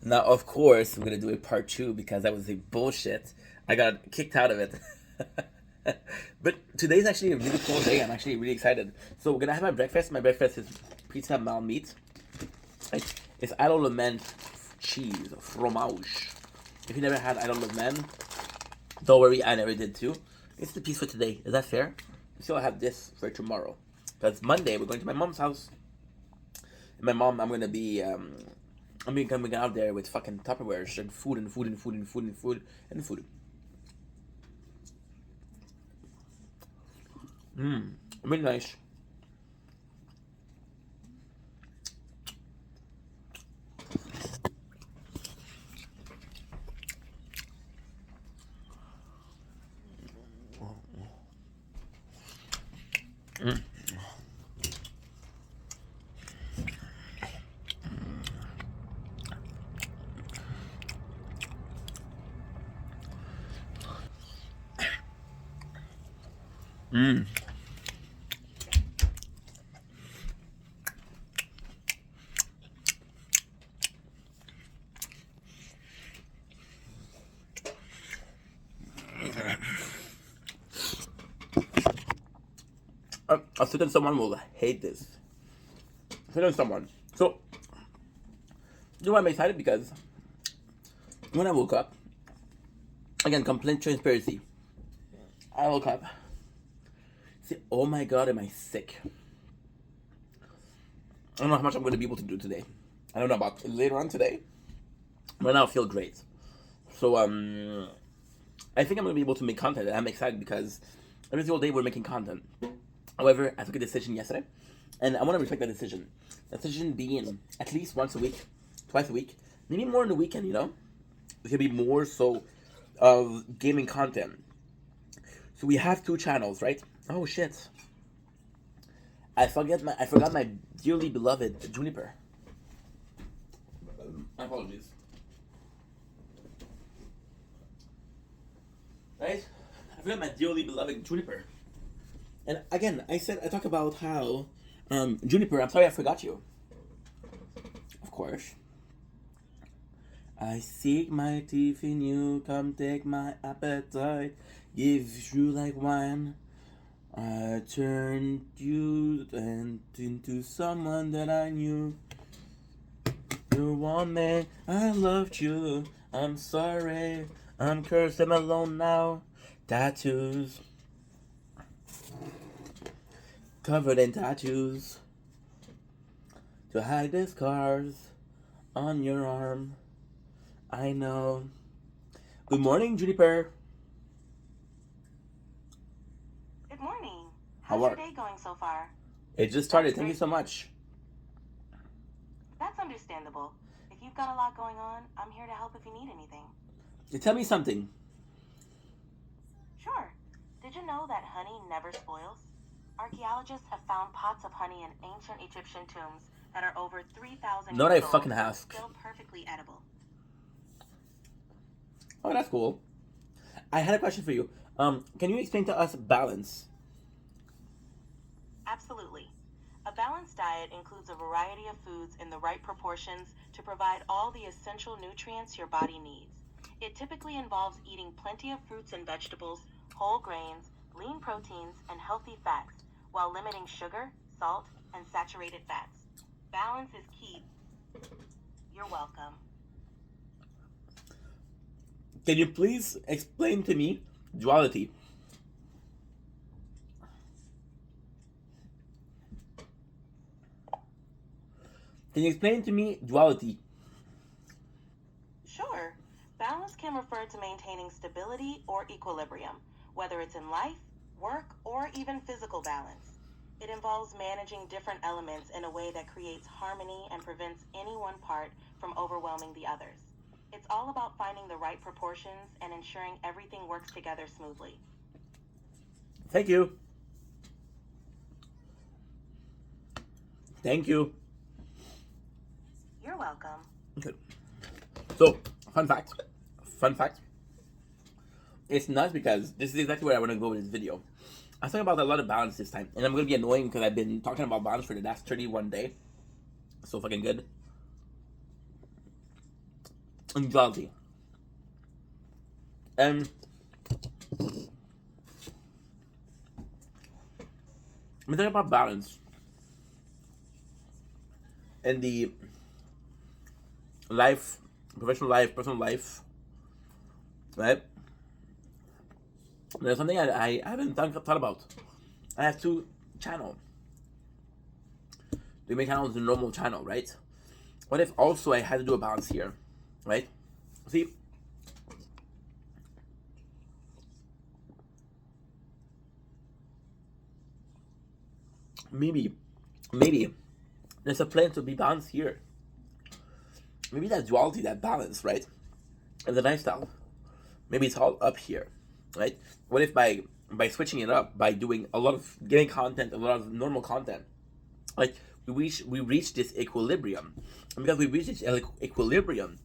Now, of course, we're gonna do a part two because that was a bullshit. I got kicked out of it. But today's actually a really cool day. I'm actually really excited. So we're gonna have my breakfast. My breakfast is pizza mal meat. It's Isle of Man cheese, fromage. If you never had Isle of Man, don't worry, I never did too. It's the piece for today. Is that fair? So I'll have this for tomorrow. Because Monday we're going to my mom's house. And my mom, I'm be coming out there with fucking Tupperware and food and food and food and food and food and food. Really nice. A certain someone will hate this. A certain someone. So, you know why I'm excited? Because when I woke up, again, complete transparency. I woke up. Say, oh my god, am I sick? I don't know how much I'm going to be able to do today. I don't know about later on today. But now I feel great. So, I think I'm going to be able to make content. And I'm excited because every single day we're making content. However, I took a decision yesterday. And I want to respect that decision. That decision being at least once a week, twice a week, maybe more in the weekend, you know? It could be more so of gaming content. So we have two channels, right? Oh shit. I forgot my dearly beloved Juniper. My apologies. Right? I forgot my dearly beloved Juniper. And again, I talk about how Juniper, I'm sorry I forgot you. Of course. I seek my teeth in you, come take my appetite, give you like wine. I turned you into someone that I knew. You want me, I loved you, I'm sorry, I'm cursed, I'm alone now. Tattoos. Covered in tattoos. To hide the scars on your arm. I know. Good morning, Juniper. Good morning. How How's your are day going so far? it? Just started. Thank you so much. That's understandable. If you've got a lot going on, I'm here to help if you need anything. Tell me something. Sure. Did you know that honey never spoils? Archaeologists have found pots of honey in ancient Egyptian tombs that are over 3,000 Not years I old, fucking ask. still perfectly edible. Oh, that's cool. I had a question for you. Can you explain to us balance? Absolutely. A balanced diet includes a variety of foods in the right proportions to provide all the essential nutrients your body needs. It typically involves eating plenty of fruits and vegetables, whole grains, lean proteins, and healthy fats, while limiting sugar, salt, and saturated fats. Balance is key. You're welcome. Can you please explain to me duality? Can you explain to me duality? Sure. Balance can refer to maintaining stability or equilibrium, whether it's in life, work, or even physical balance. It involves managing different elements in a way that creates harmony and prevents any one part from overwhelming the others. It's all about finding the right proportions and ensuring everything works together smoothly. Thank you. Thank you. You're welcome. Okay. So, fun fact. Fun fact. It's nuts because this is exactly where I want to go with this video. I was talking about a lot of balance this time, and I'm gonna be annoying because I've been talking about balance for the last 31 days. So fucking good. and duality. And I'm talking about balance in the life, professional life, personal life, right? There's something I haven't thought about. I have two channels. The main channel is the normal channel, right? What if also I had to do a balance here, right? See, maybe there's a plan to be balanced here. Maybe that duality, that balance, right? And the lifestyle. Maybe it's all up here, right? What if by switching it up, by doing a lot of getting content, a lot of normal content, like we reach this equilibrium, and because we reach this equilibrium,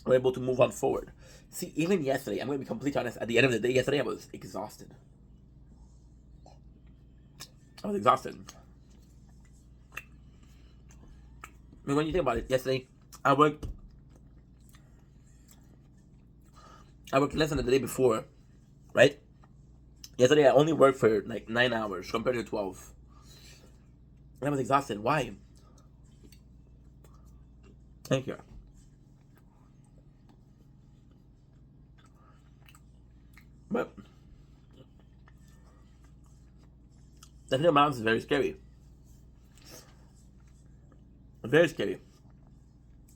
we're able to move on forward. See, even yesterday, I'm going to be completely honest. At the end of the day, yesterday I was exhausted. I was exhausted. I mean, when you think about it, yesterday I worked less than the day before, right? Yesterday I only worked for like 9 hours compared to 12. And I was exhausted. Why? Thank you. But the thing about balance is very scary. Very scary.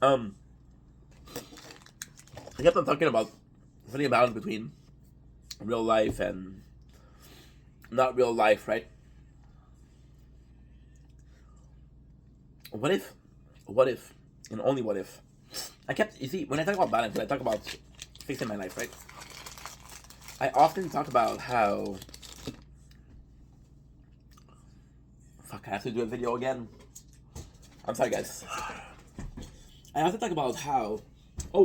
I kept on talking about finding a balance between real life and not real life, right? What if, and only what if, you see, when I talk about balance, when I talk about fixing my life, right? I often talk about how, fuck, I have to do a video again. I'm sorry, guys. I often talk about how,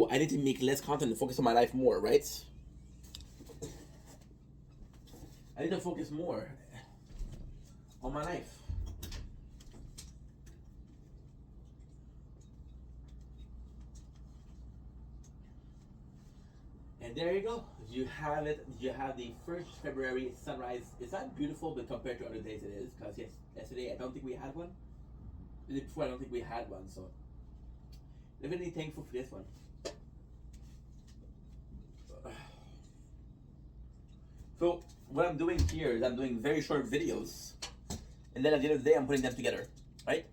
I need to make less content and focus on my life more, right? I need to focus more on my life. And there you go. You have it. You have the 1st February sunrise. It's not beautiful, but compared to other days it is. Because yesterday I don't think we had one. The day before I don't think we had one. So I'm really thankful for this one. So what I'm doing here is I'm doing very short videos, and then at the end of the day I'm putting them together, right?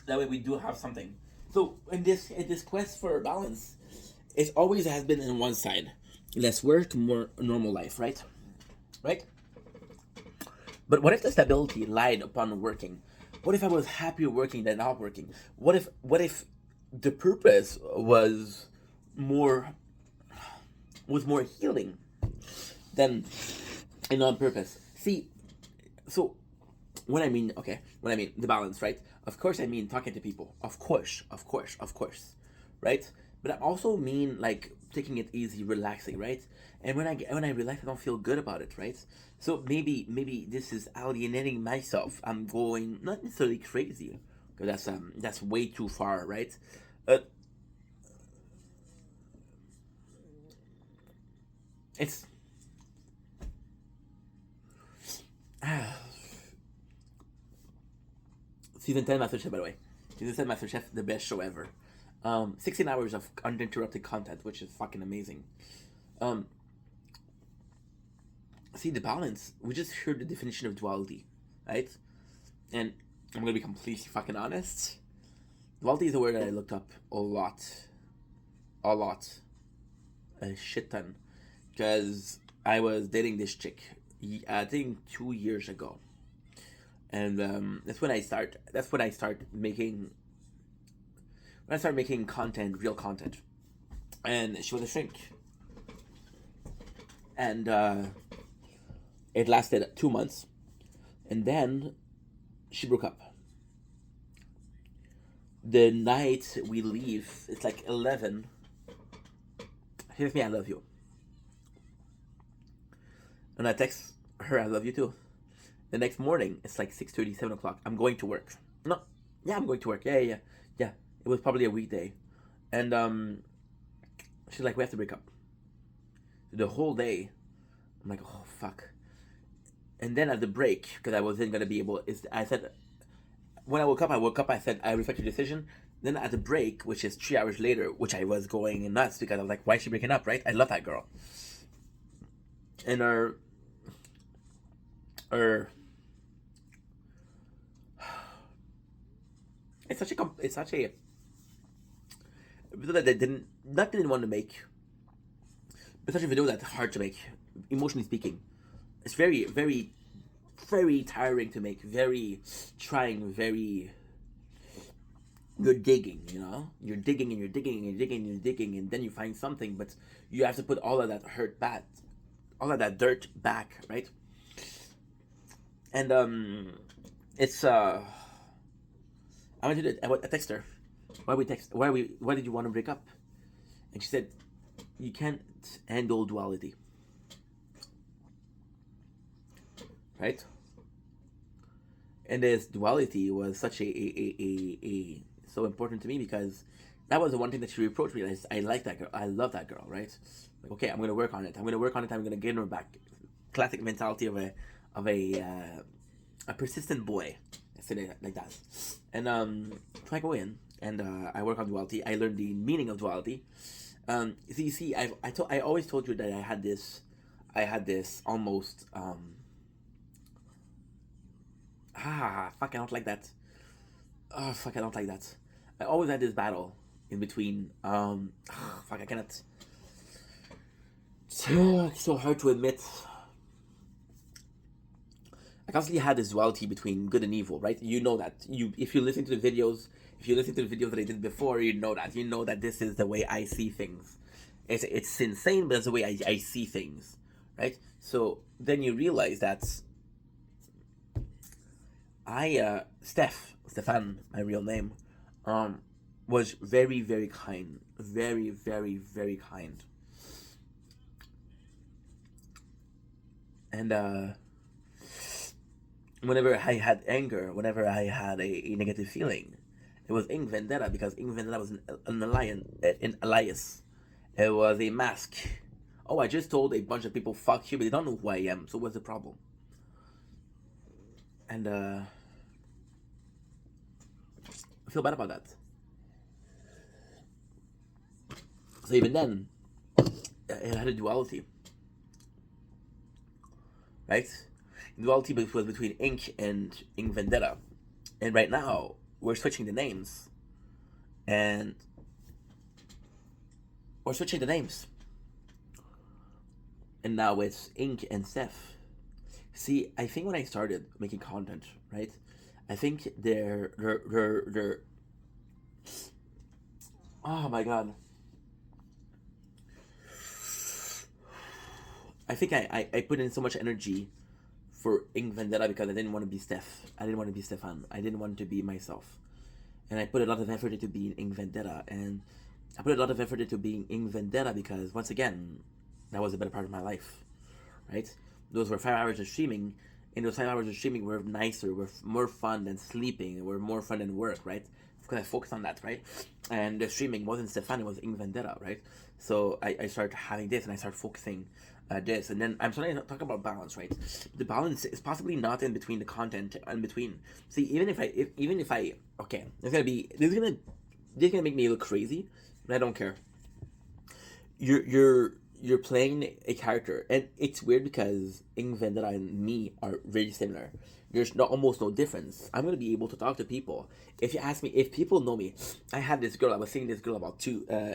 That way we do have something. So in this quest for balance, it always has been on one side, less work, more normal life, right? Right? But what if the stability lied upon working? What if I was happier working than not working? What if the purpose was more healing than on purpose? See, so when I mean the balance, right? Of course I mean talking to people. Of course. Right? But I also mean like taking it easy, relaxing, right? And when I relax, I don't feel good about it, right? So maybe this is alienating myself. I'm going not necessarily crazy, because that's way too far, right? It's Season 10 MasterChef, by the way. Season 10 MasterChef, the best show ever. 16 hours of uninterrupted content, which is fucking amazing. See, the balance, we just heard the definition of duality, right? And I'm gonna be completely fucking honest. Duality is a word that I looked up a lot. A shit ton. Because I was dating this chick, I think 2 years ago. And that's when I start making content, real content. And she was a shrink. And it lasted 2 months. And then she broke up. The night we leave, it's like 11. Here's me, I love you. And I text her, I love you too. The next morning, it's like 6:30, 7 o'clock. I'm going to work. No, yeah, I'm going to work. Yeah. It was probably a weekday. And She's like, we have to break up. The whole day, I'm like, oh fuck. And then at the break, because I wasn't gonna be able, I said, when I woke up. I said, I respect your decision. Then at the break, which is 3 hours later, which I was going nuts because I was like, why is she breaking up, right? I love that girl. And her, it's such a video that I didn't want to make, but such a video that's hard to make, emotionally speaking. It's very, very, very tiring to make. Very trying. Very. You're digging, You're digging and you're digging and you're digging and you're digging, and then you find something, but you have to put all of that hurt back, all of that dirt back, right? And it's I went to I text her. Why did you want to break up? And she said, you can't handle duality. Right? And this duality was such a so important to me because that was the one thing that she reproached me. I like that girl. I love that girl, right? Like, okay, I'm gonna work on it. I'm gonna gain her back. Classic mentality of a persistent boy. I say it like that. And so I go in and I work on duality. I learned the meaning of duality. So you see, I always told you that I had this almost fuck, I don't like that. Oh fuck, I don't like that. I always had this battle in between. Fuck, I cannot. It's so hard to admit. I constantly had this duality between good and evil, right? You know that. If you listen to the videos, that I did before, you know that. You know that this is the way I see things. It's insane, but it's the way I see things, right? So then you realize that Stefan, my real name, was very, very kind. Very, very, very kind. And whenever I had anger, whenever I had a negative feeling, it was Ing Vendetta, because Ing Vendetta was an alias. It was a mask. Oh, I just told a bunch of people fuck you, but they don't know who I am, so what's the problem? And I feel bad about that. So even then, it had a duality, right? Duality was between Ink and Ink Vendetta, and right now we're switching the names, and now it's Ink and Steph. See, I think when I started making content, right, I think they're oh my god. I think I put in so much energy for Ink Vendetta because I didn't want to be Steph. I didn't want to be Stefan. I didn't want to be myself. And I put a lot of effort into being Ink Vendetta. And I put a lot of effort into being Ink Vendetta because, once again, that was a better part of my life. Right? Those were 5 hours of streaming. And those 5 hours of streaming were nicer, were more fun than sleeping, were more fun than work, right? Because I focused on that, right? And the streaming wasn't Stefan, it was Ink Vendetta, right? So I started having this and I started focusing this, and then I'm starting to talk about balance, right? The balance is possibly not in between the content, in between. See, even if I, okay, this is gonna make me look crazy, but I don't care. You're playing a character, and it's weird because Ing Vendetta and me are very similar. There's almost no difference. I'm gonna be able to talk to people. If you ask me, if people know me, I had this girl. I was seeing this girl about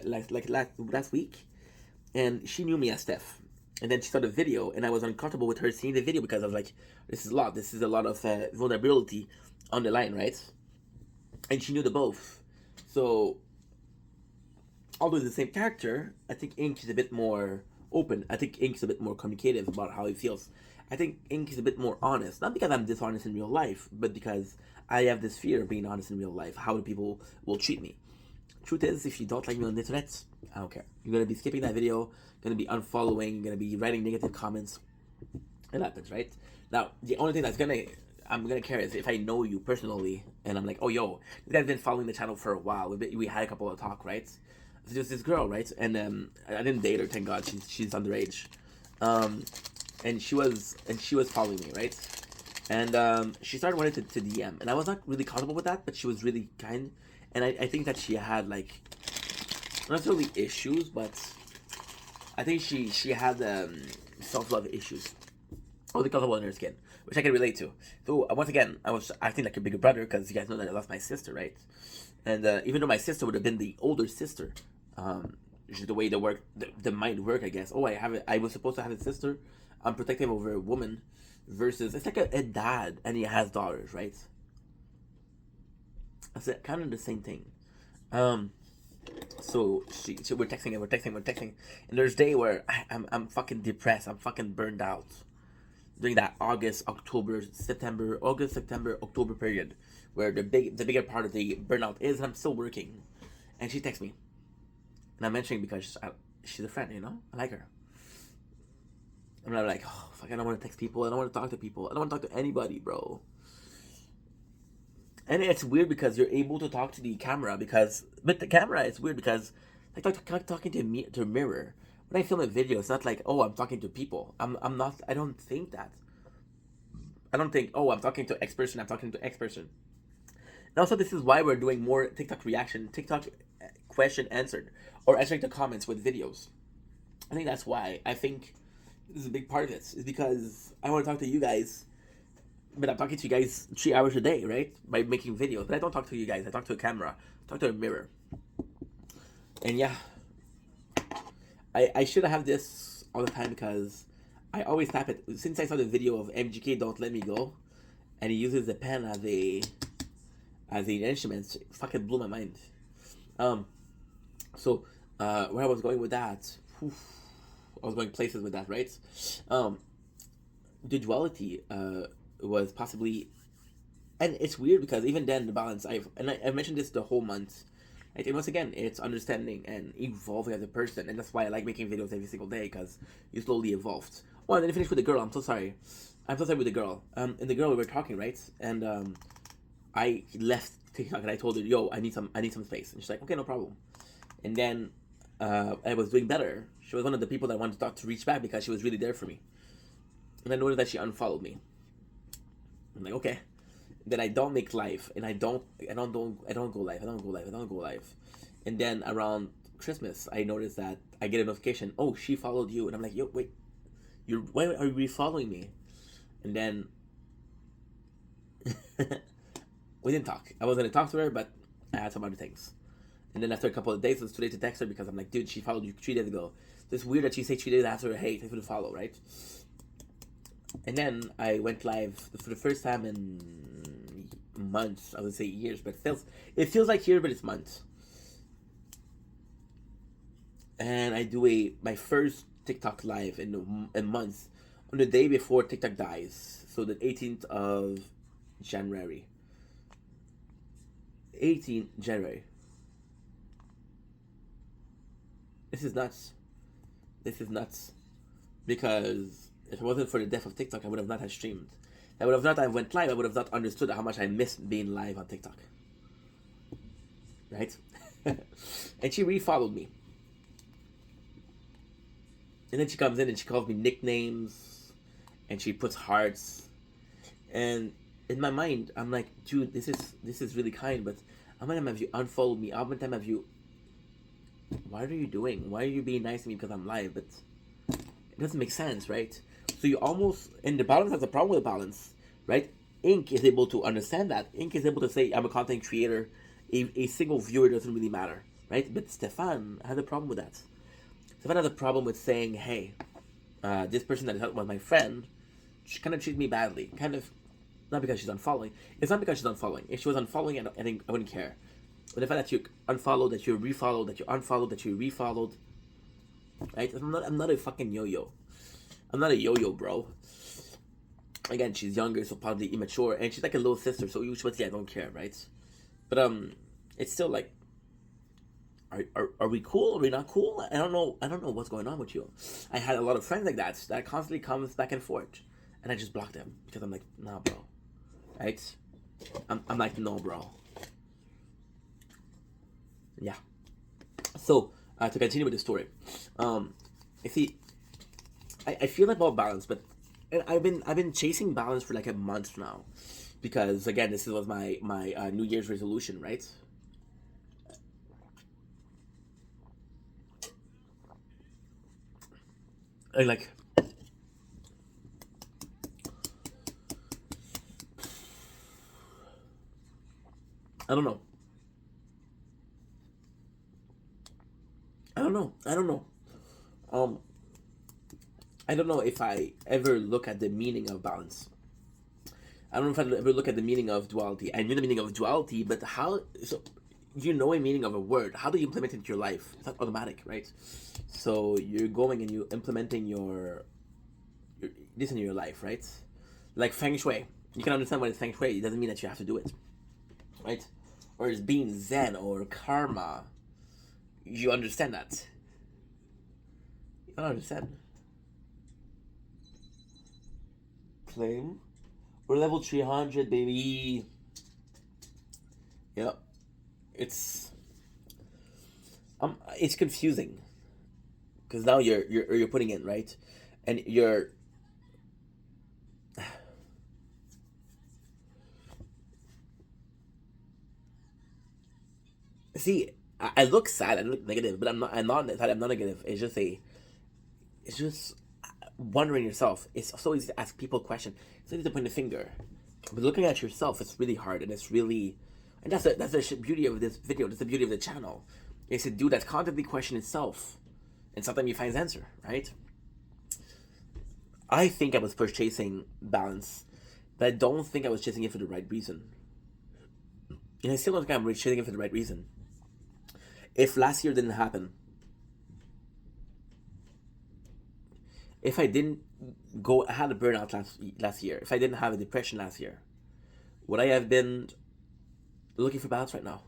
last week, and she knew me as Steph. And then she saw the video, and I was uncomfortable with her seeing the video because I was like, this is a lot. This is a lot of vulnerability on the line, right? And she knew the both. So, although it's the same character, I think Ink is a bit more open. I think Ink is a bit more communicative about how he feels. I think Ink is a bit more honest. Not because I'm dishonest in real life, but because I have this fear of being honest in real life. How the people will treat me. Truth is, if you don't like me on the internet, I don't care. You're gonna be skipping that video, gonna be unfollowing, you're gonna be writing negative comments. It happens, right? Now, the only thing I'm gonna care is if I know you personally, and I'm like, oh yo, this guy's been following the channel for a while. We had a couple of talk, right? So there's this girl, right? And I didn't date her, thank God. She's underage. Um, and she was following me, right? And she started wanting to DM, and I was not really comfortable with that, but she was really kind, and I think that she had like not necessarily issues, but I think she had self love issues, or the color in her skin, which I can relate to. So once again, I was acting like a bigger brother because you guys know that I lost my sister, right? And even though my sister would have been the older sister, just the way the mind work, I guess. Oh, I was supposed to have a sister. I'm protective over a woman, versus it's like a dad and he has daughters, right? That's kind of the same thing. Um, so we're texting, and there's a day where I'm fucking depressed. I'm fucking burned out during that August, September, October period, where the bigger part of the burnout is, and I'm still working. And she texts me, and I'm mentioning because she's a friend, I like her. And I'm like, oh fuck, I don't want to text people. I don't want to talk to people. I don't want to talk to anybody, bro. And it's weird because you're able to talk to the camera but the camera it's weird because like talking to a mirror. When I film a video, it's not like, oh, I'm talking to people. I'm not. I don't think that. I don't think, oh, I'm talking to X person. I'm talking to X person. And also, this is why we're doing more TikTok reaction, TikTok question answered, or answering the comments with videos. I think that's why. I think this is a big part of this, is because I want to talk to you guys, but I'm talking to you guys 3 hours a day, right? By making videos. But I don't talk to you guys. I talk to a camera. I talk to a mirror. And yeah, I should have this all the time because I always tap it. Since I saw the video of MGK Don't Let Me Go, and he uses the pen as an instrument, it fucking blew my mind. Um, so where I was going with that, I was going places with that, right? Um, the duality was possibly, and it's weird because even then the balance I mentioned this the whole month. Like, and once again, it's understanding and evolving as a person, and that's why I like making videos every single day because you slowly evolved. Oh, and then I finished with the girl. I'm so sorry. I'm so sorry with the girl. And the girl we were talking, right? And I left TikTok and I told her, "Yo, I need some space." And she's like, "Okay, no problem." And then I was doing better. She was one of the people that I wanted to talk to reach back because she was really there for me. And I noticed that she unfollowed me. I'm like, okay. Then I don't make live, and I don't go live. And then around Christmas, I noticed that I get a notification. Oh, she followed you, and I'm like, yo, wait, why are you refollowing me? And then we didn't talk. I was gonna talk to her, but I had some other things. And then after a couple of days, it was too late to text her because I'm like, dude, she followed you 3 days ago. So it's weird that you say 3 days after, hey, thanks for the follow, right? And then I went live for the first time in months. I would say years, but it feels like years, but it's months. And I do my first TikTok live in months on the day before TikTok dies. So the 18th of January. 18th January. This is nuts. This is nuts. Because if it wasn't for the death of TikTok, I would have not had streamed. I would have not. I went live. I would have not understood how much I missed being live on TikTok. Right? And she refollowed me. And then she comes in and she calls me nicknames, and she puts hearts. And in my mind, I'm like, dude, this is really kind, but how many times have you unfollowed me? How many times have you? What are you doing? Why are you being nice to me because I'm live? But it doesn't make sense, right? So you almost, and the balance has a problem with balance, right? Inc. is able to understand that. Inc. is able to say, I'm a content creator. A single viewer doesn't really matter, right? But Stefan had a problem with that. Stefan had a problem with saying, hey, this person that was my friend, she kind of treated me badly. Kind of, not because she's unfollowing. It's not because she's unfollowing. If she was unfollowing, I think I wouldn't care. But the fact that you unfollowed, that you refollowed, that you unfollowed, that you refollowed, right? I'm not a fucking yo-yo. I'm not a yo-yo, bro. Again, she's younger, so probably immature, and she's like a little sister, so usually I don't care, right? But it's still like, are we cool? Are we not cool? I don't know what's going on with you. I had a lot of friends like that constantly comes back and forth, and I just block them because I'm like, nah, bro, right? I'm like, no, bro. Yeah. So to continue with the story, you see, I feel about balance, but and I've been chasing balance for like a month now, because again, this was my New Year's resolution, right? And like, I don't know, I don't know. Um, I don't know if I ever look at the meaning of balance. I don't know if I ever look at the meaning of duality. I knew the meaning of duality, but how? So you know a meaning of a word. How do you implement it into your life? It's not automatic, right? So you're going and you implementing your this in your life, right? Like feng shui. You can understand what is feng shui. It doesn't mean that you have to do it, right? Or it's being zen or karma. You understand that. You don't understand. Claim. We're level 300, baby. Yep. It's it's confusing because now you're putting it right, and you're see. I look sad. I look negative, but I'm not. I'm not sad. I'm not negative. It's just a. It's just wondering yourself. It's so easy to ask people a question. It's easy to point a finger, but looking at yourself, it's really hard, and it's really, and that's the beauty of this video. That's the beauty of the channel. It's to do that constantly question itself, and sometimes you find the answer, right? I think I was first chasing balance, but I don't think I was chasing it for the right reason. And I still don't think I'm really chasing it for the right reason. If last year didn't happen, if I didn't go, I had a burnout last year. If I didn't have a depression last year, would I have been looking for balance right now?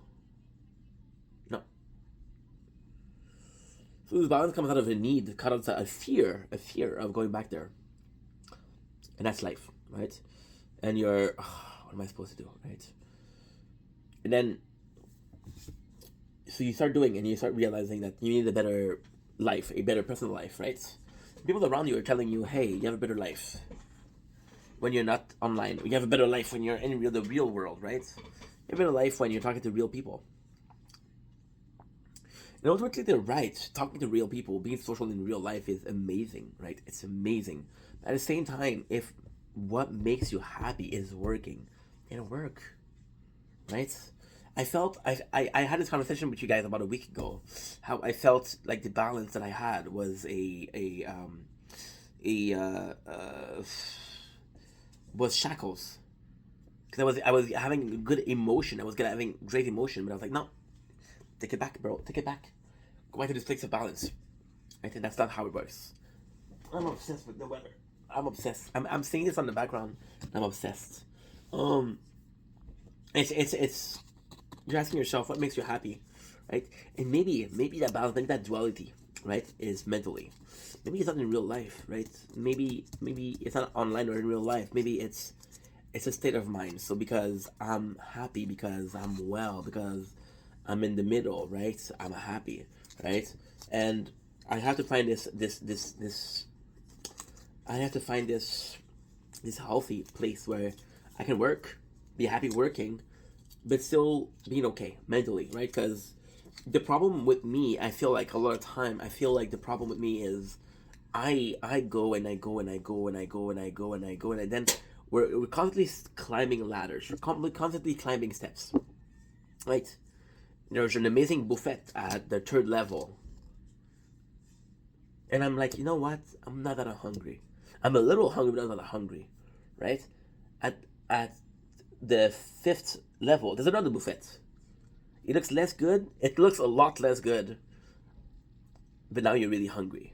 No. So this balance comes out of a need, comes out of a fear of going back there, and that's life, right? And you're, oh, what am I supposed to do, right? And then, so you start doing, and you start realizing that you need a better life, a better personal life, right? People around you are telling you, hey, you have a better life when you're not online. You have a better life when you're in the real world, right? You have a better life when you're talking to real people. And ultimately, they're right. Talking to real people, being social in real life is amazing, right? It's amazing. At the same time, if what makes you happy is working, it'll work, right? I had this conversation with you guys about a week ago. How I felt like the balance that I had was a was shackles, because I was having good emotion. I was having great emotion, but I was like, no, take it back, bro. Take it back. Go back to this place of balance. I think that's not how it works. I'm obsessed with the weather. I'm obsessed. I'm seeing this on the background. I'm obsessed. Um, it's you're asking yourself what makes you happy, right? And maybe that balance, maybe that duality, right, is mentally. Maybe it's not in real life, right? Maybe it's not online or in real life. Maybe it's a state of mind. So because I'm happy, because I'm well, because I'm in the middle, right? I'm happy, right? And I have to find this. I have to find this healthy place where I can work, be happy working, but still being okay mentally, right? Because the problem with me, I feel like a lot of time, I feel like the problem with me is I go and I go and I go and I go and I go and I go and then we're constantly climbing ladders, we're constantly climbing steps, right? There's an amazing buffet at the third level, and I'm like, you know what? I'm not that hungry. I'm a little hungry, but I'm not that hungry, right? At at the fifth level, there's another buffet. It looks less good. It looks a lot less good, but now you're really hungry.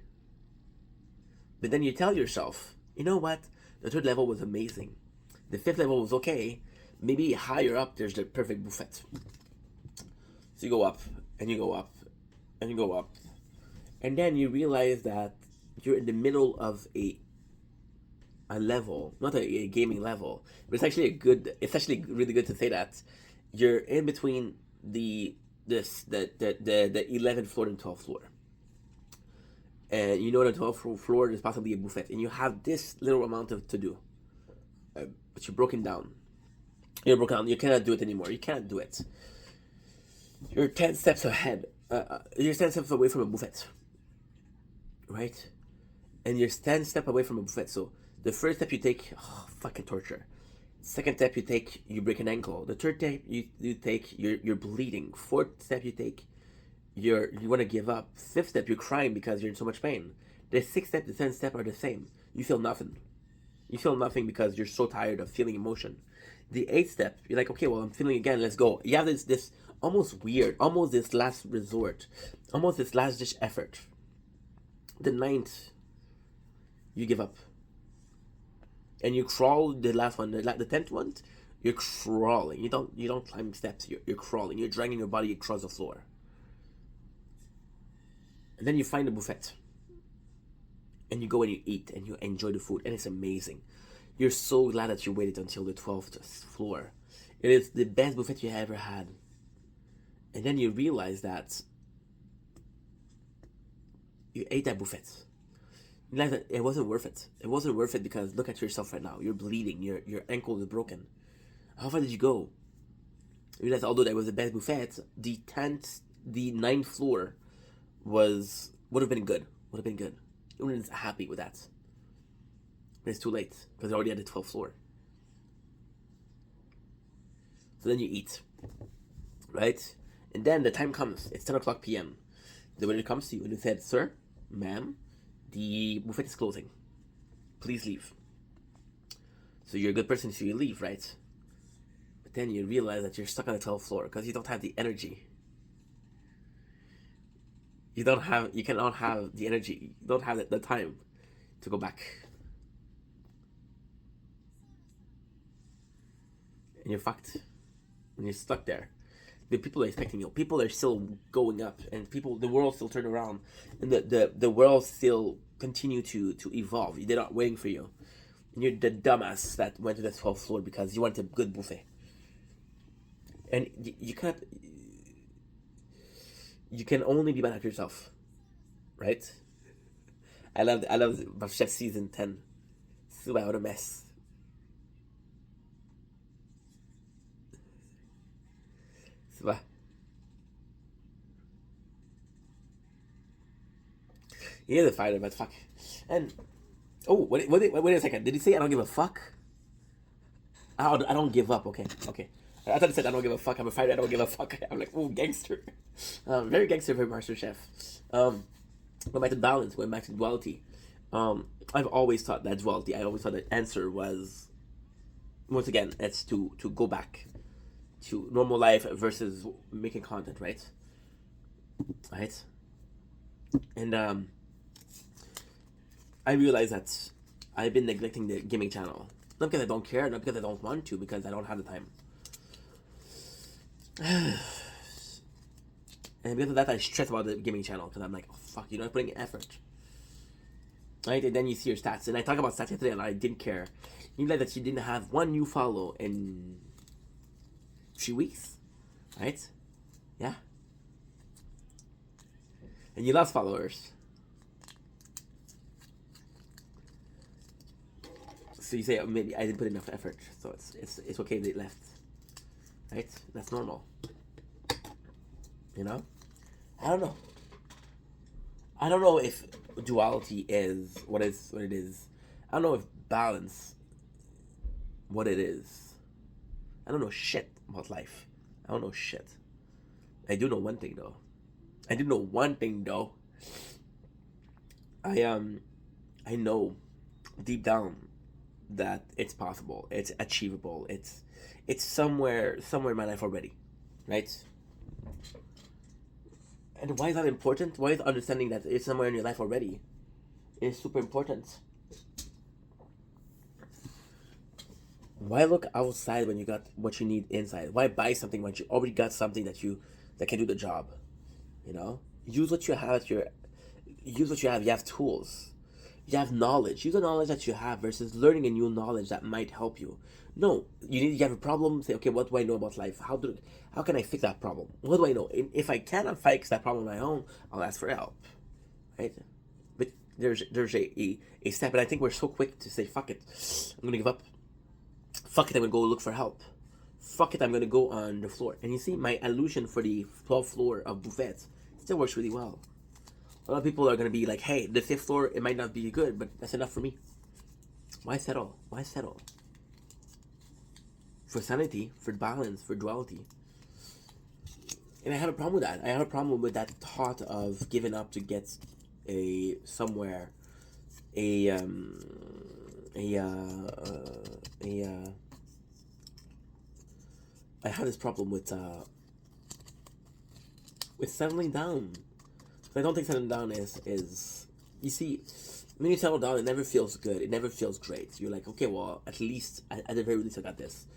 But then you tell yourself, you know what? The third level was amazing. The fifth level was okay. Maybe higher up, there's the perfect buffet. So you go up, and you go up, and you go up, and then you realize that you're in the middle of a level, not a gaming level, but it's actually a good. It's actually really good to say that you're in between the the 11th floor and 12th floor, and you know the 12th floor is possibly a buffet, and you have this little amount of to do, but you're broken down. You're broken down. You cannot do it anymore. You cannot do it. You're 10 steps ahead. You're 10 steps away from a buffet, right? And you're 10 steps away from a buffet. So the first step you take, oh, fucking torture. Second step you take, you break an ankle. The third step you take, you're bleeding. Fourth step you take, you want to give up. Fifth step, you're crying because you're in so much pain. The sixth step, the 10th step are the same. You feel nothing. You feel nothing because you're so tired of feeling emotion. The eighth step, you're like, okay, well, I'm feeling again. Let's go. You have this almost weird, almost this last resort, almost this last ditch effort. The ninth, you give up, and you crawl. The last one, the 10th one, you're crawling. You don't climb steps. You're crawling. You're dragging your body across the floor. And then you find a buffet, and you go and you eat and you enjoy the food, and it's amazing. You're so glad that you waited until the 12th floor. It is the best buffet you ever had. And then you realize that you ate that buffet. You realize that it wasn't worth it. It wasn't worth it because look at yourself right now. You're bleeding. Your ankle is broken. How far did you go? You realize although that was the best buffet, the 9th floor would have been good. Would have been good. You wouldn't be happy with that. But it's too late because they're already at the 12th floor. So then you eat, right? And then the time comes. It's 10 o'clock p.m. The waiter comes to you and he said, "Sir, ma'am, the buffet is closing. Please leave." So you're a good person, so you leave, right? But then you realize that you're stuck on the 12th floor because you don't have the energy. You cannot have the energy. You don't have the time to go back. And you're fucked. And you're stuck there. The people are expecting you. People are still going up, and the world still turn around, and the world still continue to evolve. They're not waiting for you. And you're the dumbass that went to the 12th floor because you wanted a good buffet. And you can't. You can only be mad at yourself, right? I love Chef season 10. So what a mess. So, he is a fighter, but fuck. And wait a second. Did he say I don't give a fuck? I don't give up. Okay. I thought he said I don't give a fuck. I'm a fighter. I don't give a fuck. I'm like, oh, gangster. Very gangster for Master Chef. Going back to balance. Going back to duality. I've always thought that duality. I always thought the answer was, once again, it's to go back to normal life versus making content, right? Right. And I realized that I've been neglecting the gaming channel. Not because I don't care, not because I don't want to, because I don't have the time. And because of that, I stress about the gaming channel because I'm like, oh fuck, you're not putting effort. Right? And then you see your stats. And I talk about stats yesterday and I didn't care. You realize that you didn't have one new follow in 3 weeks. Right? Yeah. And you lost followers. So you say, oh, maybe I didn't put enough effort. So it's okay they left. Right? That's normal. You know? I don't know. I don't know if duality is what it is. I don't know if balance what it is. I don't know shit about life. I don't know shit. I do know one thing though. I know deep down that it's possible. It's achievable. It's somewhere in my life already. Right? And why is that important? Why is understanding that it's somewhere in your life already is super important? Why look outside when you got what you need inside? Why buy something when you already got something that can do the job? You know? Use what you have. You have tools. You have knowledge. Use the knowledge that you have versus learning a new knowledge that might help you. No, you have a problem. Say, okay, what do I know about life? How can I fix that problem? What do I know? If I cannot fix that problem on my own, I'll ask for help, right? But there's a step, and I think we're so quick to say, fuck it, I'm gonna give up. Fuck it, I'm gonna go look for help. Fuck it, I'm gonna go on the floor. And you see, my illusion for the 12th floor of buffets still works really well. A lot of people are gonna be like, hey, the 5th floor, it might not be good, but that's enough for me. Why settle? Why settle? For sanity, for balance, for duality. And I have a problem with that. I have a problem with that thought of giving up to get a somewhere, a I have this problem with settling down. I don't think settling down is you see, when you settle down, it never feels good. It never feels great. You're like, okay, well, at least at the very least I got this.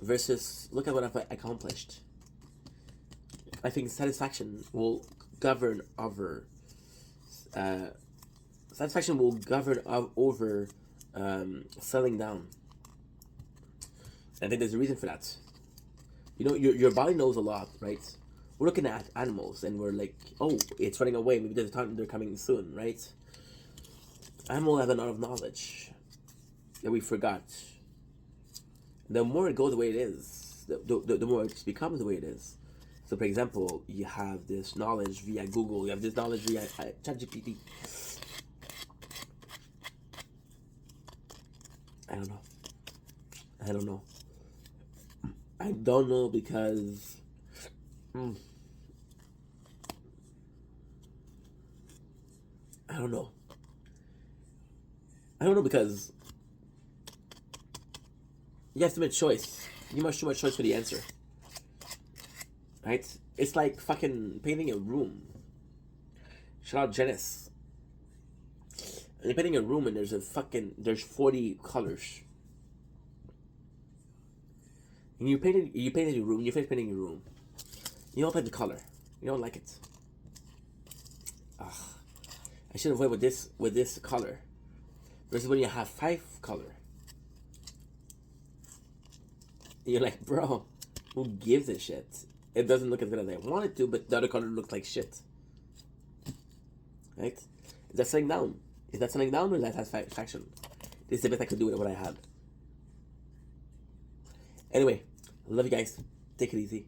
Versus, look at what I've accomplished. I think satisfaction will govern over. Satisfaction will govern over settling down. I think there's a reason for that. You know, your body knows a lot, right? We're looking at animals and we're like, oh, it's running away. Maybe there's a time they're coming soon, right? Animals have a lot of knowledge that we forgot. The more it goes the way it is, the more it becomes the way it is. So, for example, you have this knowledge via Google. You have this knowledge via ChatGPT. I don't know. I don't know because I don't know. I don't know because you have to make a choice. You must too much choice for the answer. Right? It's like fucking painting a room. Shout out Janice. And you're painting a room and there's 40 colors. And you painted your room, you finish painting your room. You don't like the color. You don't like it. Ugh. I should have went with this color. Versus when you have 5 color. You're like, bro, who gives a shit? It doesn't look as good as I want it to, but the other color looks like shit. Right? Is that settling down? Is that settling down or is that satisfaction? This is the best I could do with what I had. Anyway, I love you guys. Take it easy.